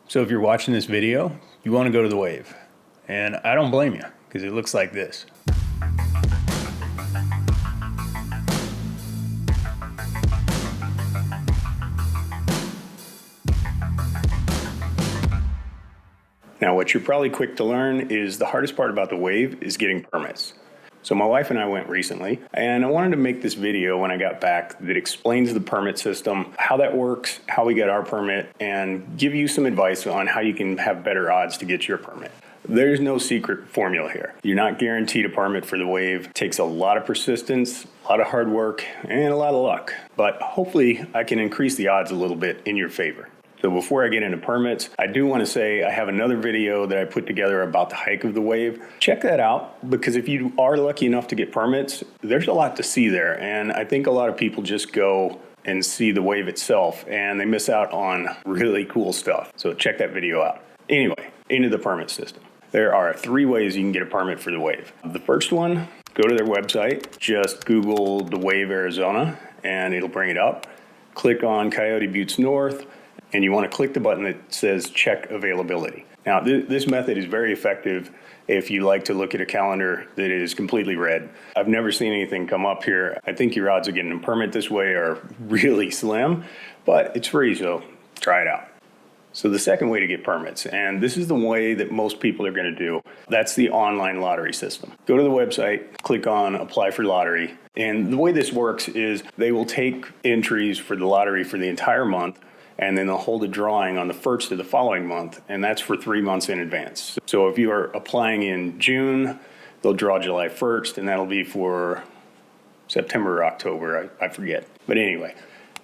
So if you're watching this video, you want to go to the wave. And I don't blame you, because it looks like this. Now, what you're probably quick to learn is the hardest part about the wave is getting permits. So my wife and I went recently, and I wanted to make this video when I got back that explains the permit system, how that works, how we got our permit, and give you some advice on how you can have better odds to get your permit. There's no secret formula here. You're not guaranteed a permit for the wave. It takes a lot of persistence, a lot of hard work, and a lot of luck. But hopefully I can increase the odds a little bit in your favor. So before I get into permits, I do want to say I have another video that I put together about the hike of the wave. Check that out, because if you are lucky enough to get permits, there's a lot to see there. And I think a lot of people just go and see the wave itself, and they miss out on really cool stuff. So check that video out. Anyway, into the permit system. There are 3 ways you can get a permit for the wave. The first one, go to their website, just Google the Wave Arizona, and it'll bring it up. Click on Coyote Buttes North, and you want to click the button that says check availability. Now, this method is very effective if you like to look at a calendar that is completely red. I've never seen anything come up here. I think your odds of getting a permit this way are really slim, but it's free, so try it out. So the second way to get permits, and this is the way that most people are going to do, that's the online lottery system. Go to the website, click on apply for lottery, and the way this works is they will take entries for the lottery for the entire month, and then they'll hold a drawing on the first of the following month, and that's for 3 months in advance. So if you are applying in June, they'll draw July 1st, and that'll be for September or October, I forget. But anyway,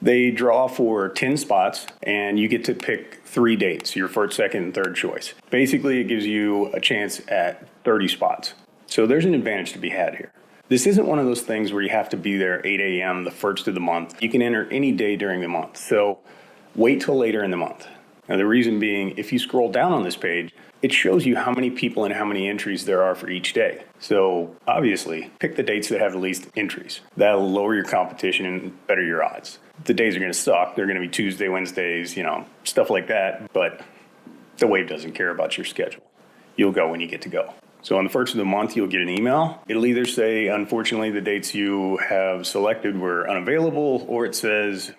they draw for 10 spots, and you get to pick 3 dates, your first, second, and third choice. Basically, it gives you a chance at 30 spots. So there's an advantage to be had here. This isn't one of those things where you have to be there 8 a.m. the first of the month. You can enter any day during the month. So wait till later in the month. Now, the reason being, if you scroll down on this page, it shows you how many people and how many entries there are for each day. So obviously, pick the dates that have the least entries. That'll lower your competition and better your odds. The days are going to suck. They're going to be Tuesday, Wednesdays, stuff like that. But the wave doesn't care about your schedule. You'll go when you get to go. So on the first of the month, you'll get an email. It'll either say, unfortunately, the dates you have selected were unavailable, or it says,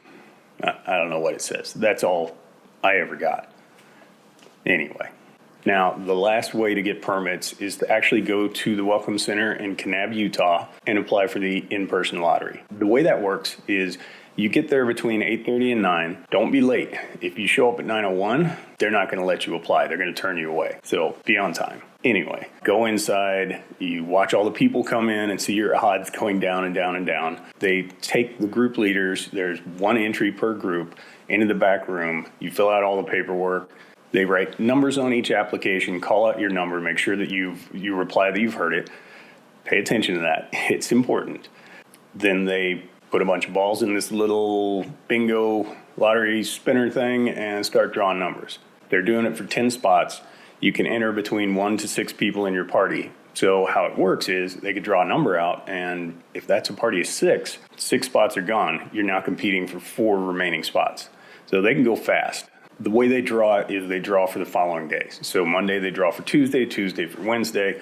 I don't know what it says. That's all I ever got. Anyway. Now, the last way to get permits is to actually go to the Welcome Center in Kanab, Utah, and apply for the in-person lottery. The way that works is you get there between 8:30 and 9. Don't be late. If you show up at 9:01, they're not going to let you apply. They're going to turn you away. So be on time. Anyway, go inside. You watch all the people come in and see your odds going down and down and down. They take the group leaders. There's 1 entry per group into the back room. You fill out all the paperwork. They write numbers on each application, call out your number, make sure that you reply that you've heard it. Pay attention to that. It's important. Then they put a bunch of balls in this little bingo lottery spinner thing and start drawing numbers. They're doing it for 10 spots. You can enter between 1 to 6 people in your party. So how it works is they could draw a number out, and if that's a party of 6 spots are gone. You're now competing for 4 remaining spots. So they can go fast. The way they draw is they draw for the following days. So Monday they draw for Tuesday, Tuesday for Wednesday,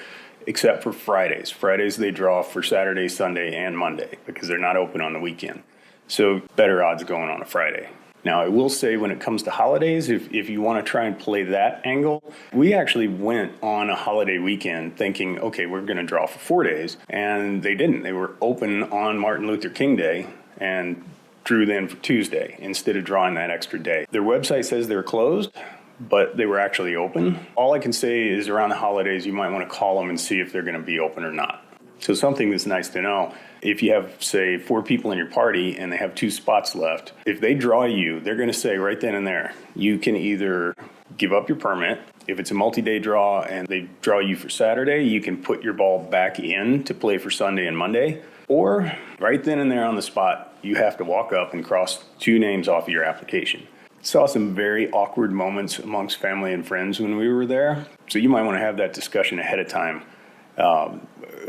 except for Fridays. Fridays they draw for Saturday, Sunday, and Monday because they're not open on the weekend. So better odds going on a Friday. Now, I will say when it comes to holidays, if you want to try and play that angle, we actually went on a holiday weekend thinking, okay, we're going to draw for 4 days, and they didn't. They were open on Martin Luther King Day, and drew then for Tuesday instead of drawing that extra day. Their website says they're closed, but they were actually open. All I can say is around the holidays, you might want to call them and see if they're going to be open or not. So something that's nice to know, if you have, say, 4 people in your party and they have 2 spots left, if they draw you, they're going to say right then and there, you can either give up your permit. If it's a multi-day draw and they draw you for Saturday, you can put your ball back in to play for Sunday and Monday. Or right then and there on the spot, you have to walk up and cross 2 names off of your application. Saw some very awkward moments amongst family and friends when we were there. So you might want to have that discussion ahead of time.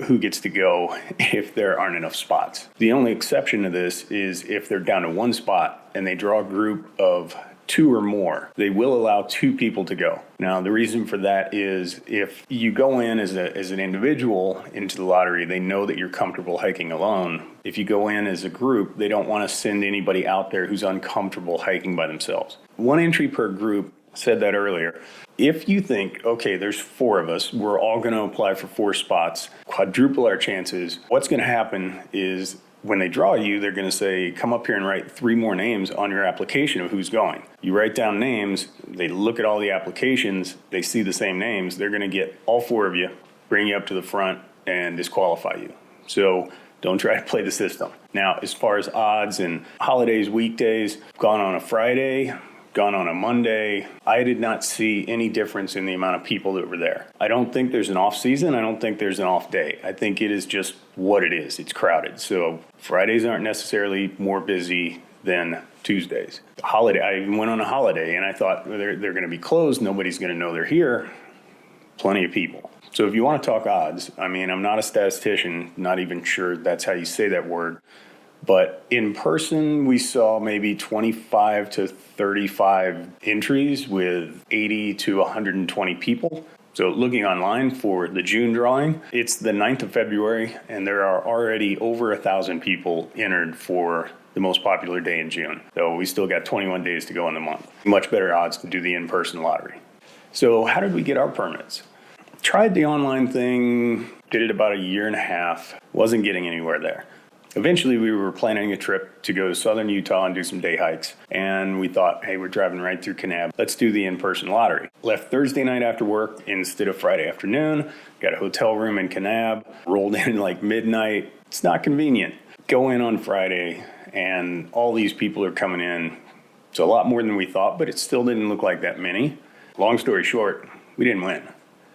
who gets to go if there aren't enough spots. The only exception to this is if they're down to one spot and they draw a group of 2 or more, they will allow 2 people to go. Now, the reason for that is if you go in as an individual into the lottery, they know that you're comfortable hiking alone. If you go in as a group, they don't want to send anybody out there who's uncomfortable hiking by themselves. 1 entry per group, said that earlier. If you think, okay, there's 4 of us, we're all going to apply for 4 spots, quadruple our chances, what's going to happen is when they draw you, they're going to say, come up here and write 3 more names on your application of who's going. You write down names, they look at all the applications, they see the same names, they're going to get all 4 of you, bring you up to the front, and disqualify you. So don't try to play the system. Now, as far as odds and holidays, weekdays, gone on a Friday, gone on a Monday, I did not see any difference in the amount of people that were there. I don't think there's an off season. I don't think there's an off day. I think it is just what it is. It's crowded. So Fridays aren't necessarily more busy than Tuesdays. The holiday, I even went on a holiday and I thought they're going to be closed. Nobody's going to know they're here. Plenty of people. So if you want to talk odds, I mean, I'm not a statistician, not even sure that's how you say that word. But in person, we saw maybe 25 to 35 entries with 80 to 120 people. So looking online for the June drawing, it's the 9th of February, and there are already over 1,000 people entered for the most popular day in June. So we still got 21 days to go in the month. Much better odds to do the in-person lottery. So how did we get our permits? Tried the online thing, did it about 1.5 years, wasn't getting anywhere there. Eventually, we were planning a trip to go to southern Utah and do some day hikes. And we thought, hey, we're driving right through Kanab. Let's do the in-person lottery. Left Thursday night after work instead of Friday afternoon. Got a hotel room in Kanab. Rolled in like midnight. It's not convenient. Go in on Friday, and all these people are coming in. It's a lot more than we thought, but it still didn't look like that many. Long story short, we didn't win.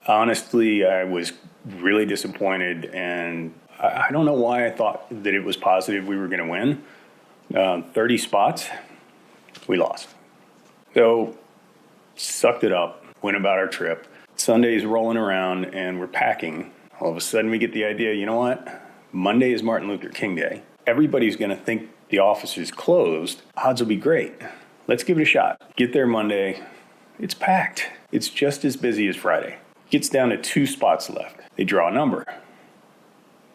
Honestly, I was really disappointed, and I don't know why I thought that it was positive we were going to win. 30 spots, we lost. So, sucked it up, went about our trip. Sunday's rolling around and we're packing. All of a sudden we get the idea, you know what? Monday is Martin Luther King Day. Everybody's going to think the office is closed. Odds will be great. Let's give it a shot. Get there Monday. It's packed. It's just as busy as Friday. Gets down to 2 spots left. They draw a number.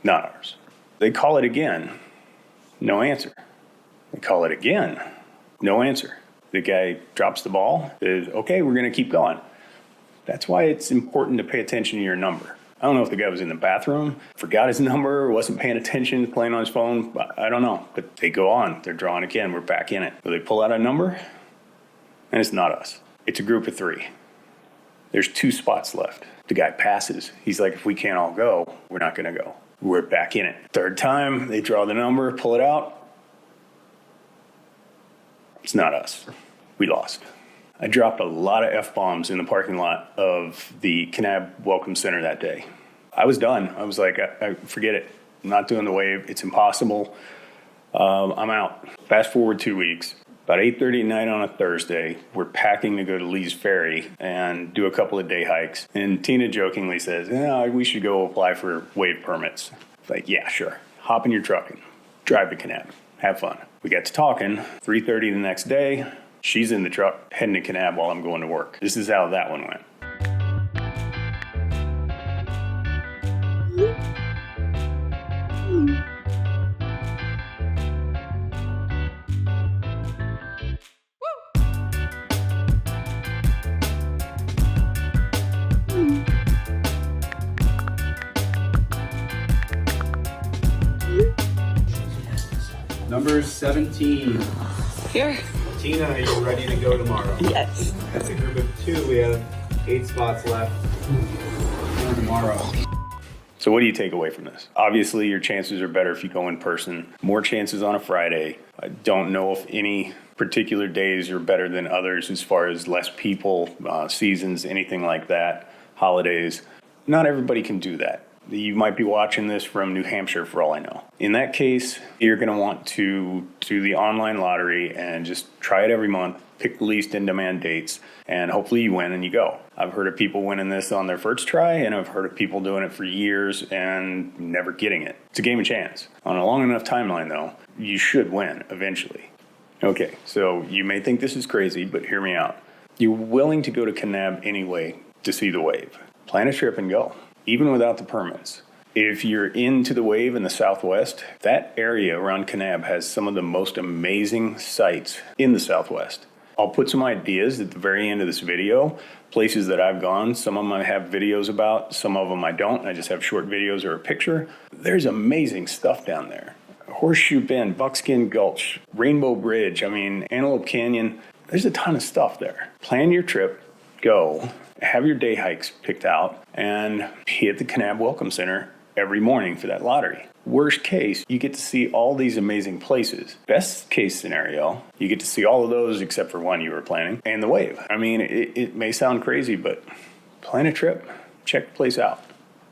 Not ours. They call it again. No answer. They call it again. No answer. The guy drops the ball. Says, okay, we're going to keep going. That's why it's important to pay attention to your number. I don't know if the guy was in the bathroom, forgot his number, wasn't paying attention, playing on his phone. I don't know. But they go on. They're drawing again. We're back in it. So they pull out a number, and it's not us. It's a group of 3. There's 2 spots left. The guy passes. He's like, if we can't all go, we're not going to go. We're back in it. 3rd time, they draw the number, pull it out. It's not us. We lost. I dropped a lot of F-bombs in the parking lot of the Kanab Welcome Center that day. I was done. I was like, I forget it. I'm not doing the wave. It's impossible. I'm out. Fast forward 2 weeks. About 8:30 at night on a Thursday, we're packing to go to Lee's Ferry and do a couple of day hikes. And Tina jokingly says, we should go apply for wave permits. It's like, yeah, sure. Hop in your truck and drive to Kanab. Have fun. We got to talking. 3:30 the next day, she's in the truck heading to Kanab while I'm going to work. This is how that one went. Number 17. Here. Tina, are you ready to go tomorrow? Yes. That's a group of 2. We have 8 spots left. Tomorrow. So what do you take away from this? Obviously, your chances are better if you go in person. More chances on a Friday. I don't know if any particular days are better than others as far as less people, seasons, anything like that, holidays. Not everybody can do that. You might be watching this from New Hampshire for all I know. In that case, you're going to want to do the online lottery and just try it every month, pick the least in-demand dates, and hopefully you win and you go. I've heard of people winning this on their first try, and I've heard of people doing it for years and never getting it. It's a game of chance. On a long enough timeline, though, you should win eventually. Okay, so you may think this is crazy, but hear me out. You're willing to go to Kanab anyway to see the wave. Plan a trip and go, even without the permits. If you're into the wave in the Southwest, that area around Kanab has some of the most amazing sights in the Southwest. I'll put some ideas at the very end of this video, places that I've gone. Some of them I have videos about, some of them I don't. I just have short videos or a picture. There's amazing stuff down there. Horseshoe Bend, Buckskin Gulch, Rainbow Bridge, Antelope Canyon. There's a ton of stuff there. Plan your trip, go, have your day hikes picked out, and be at the Kanab Welcome Center every morning for that lottery. Worst case, you get to see all these amazing places. Best case scenario, you get to see all of those except for one you were planning, and the wave. It may sound crazy, but plan a trip, check the place out.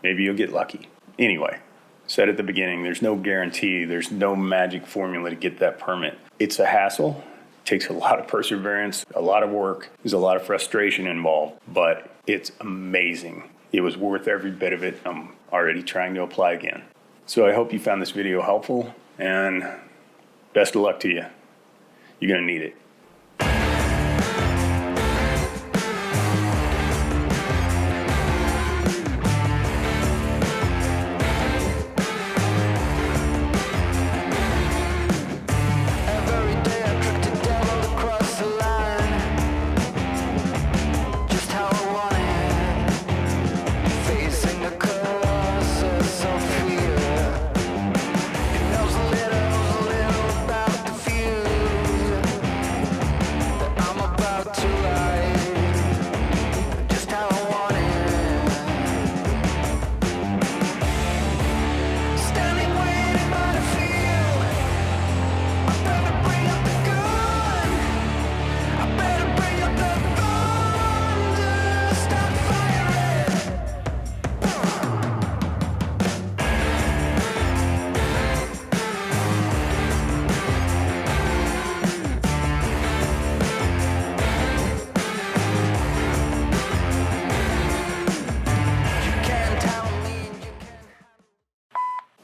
Maybe you'll get lucky. Anyway, said at the beginning, there's no guarantee, there's no magic formula to get that permit. It's a hassle, takes a lot of perseverance, a lot of work, there's a lot of frustration involved, but it's amazing. It was worth every bit of it. I'm already trying to apply again. So I hope you found this video helpful, and best of luck to you. You're gonna need it.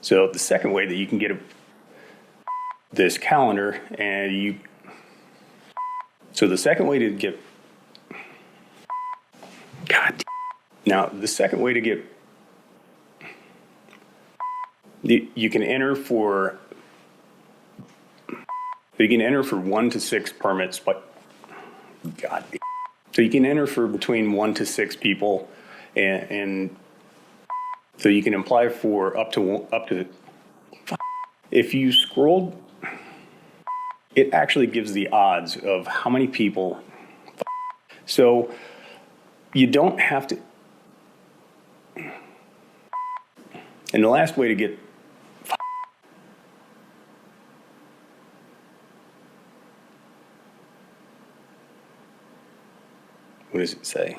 So the second way that you can get this calendar, so the second way to get, now the second way to get, you can enter for 1 to 6 permits, but so you can enter for between 1 to 6 people, and so you can apply for up to. If you scroll, it actually gives the odds of how many people. So you don't have to. And the last way to get. What does it say?